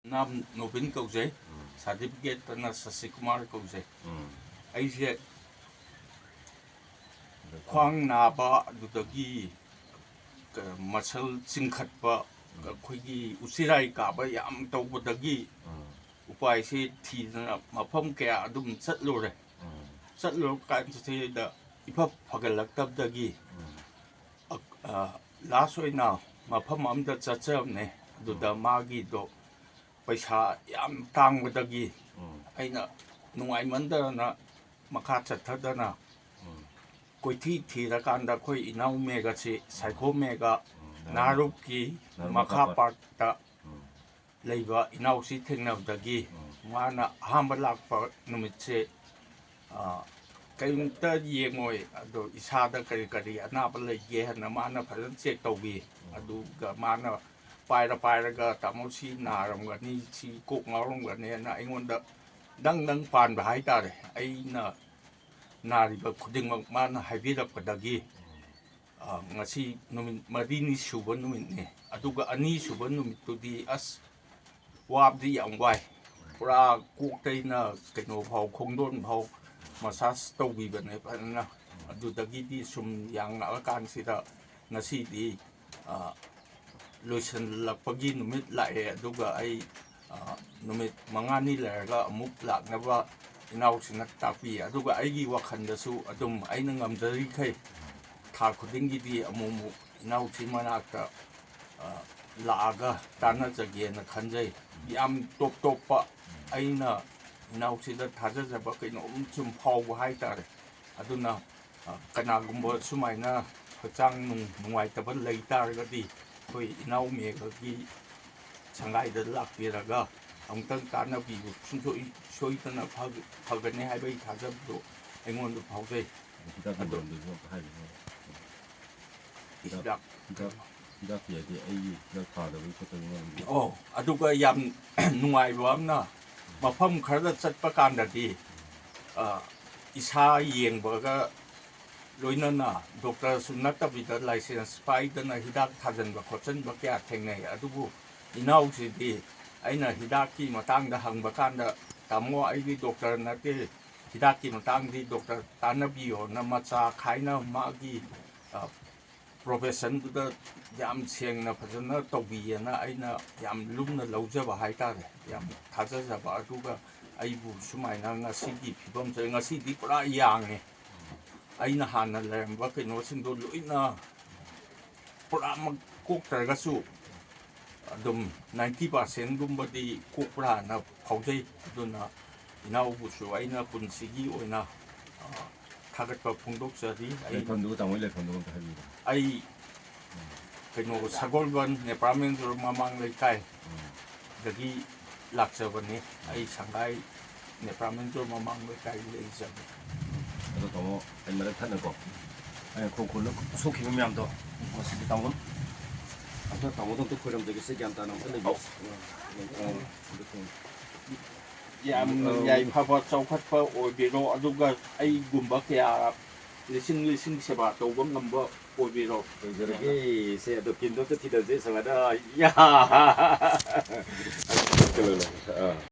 Nam Novin Kauze, certificate na Sasikumar Kauze. Aise Kwang Naba Dudagi Masal Singkhatpa Kwigi Usirai Kaba Yam Tobadagi Upai si Tina Mapam Kaya Dum Satlore Satlor can say the Ipa Pagalaktabdagi last way now Mapam the Chatsam Duda Magi do Paisa Yam Tang with the gi. Aina Nuaimanda Maka Chatadana Koiti Tirakanda Koi Inau Megasi, Psycho Mega Naruki Maka Parta Leva Inau sitting of the gi. Mana Hambalak Numitse Kainta Yengoi, Ado Isada Karikari, Anapala Yehanamana Palanse Togi, Aduga Mana. Pairaga, Tamosi, Narangani, Cook Narangani, and I wonder Dang Pan Haitare, Aina Nariba Pudding Man, Havida Padagi, Nasi Marini Subanumine, Aduga Ani Subanum to the us Wab the young wife, Pra Cooktaina, Kano How Kondon How Masas Toby Banepana, Adudagidi, some young Alakan Sita, Nasi the Lucian Lapagi Numit Lae, Duga I Numit Mangani Lerga, Muplak never in out in a tapi, Aduga Igi Wakandasu, Adum Ainangam Zarike, Takudingi, Amumu, in out in Manaka, Laga, Tanas again, a Kanjay, Yam Topa, Aina, now see the Tazas about in Umtum Pau Haitare, Aduna, Kanagumbo Sumaina, Patang Muaitaban later Gadi. Koi inau megagi sangai da lakpiraga amtang kana bi soitana phagane haibai thajab do engon do phauze oh aduga yam nungai bamna mafam khara chatpa kandadi isa yengbaga Loinana, Doctor Sunata with the license, Spider, Hidak Tajan, Cotton, Bakia, Tene, Adubu, Inau City, Aina Hidaki, Matanga, Hangbakanda, Tamo, Ivy, Doctor Nate, Hidaki, Matangi, Doctor Tanabio, Namacha, Kaina, Magi, profession to the Yam Siang, Napazana, Tobi, and Aina, Yam Luna, Lojava, Haitare, Yam Tazaza, Aduga, Aibu, Sumaina, City, people saying a city for a young. Aina Hana Lamb, no single Luina Pram cook Targasu. 90% Gumbadi Kupra, Paude, Duna, Inaubusu, Aina Punsigi, or na Tagata Pundoxari. I can do it I can know Sagolban, Nepramen, or Mamang Lekai, the Gi Laxavani, I Shanghai, Nepramen, or Mamang Lekai. 또 옛날에 타는 거. 아니 그걸로 속히면 도 어떻게 당원? 아까 당원도 또 그런 적이 세게 한다는 근데 Yam Yai Papa Chokatpa or Biro Aduga I Gumbakia listening Seba to one number or Biro. 저렇게 새도 빈도 또 티다지 상하다. 야.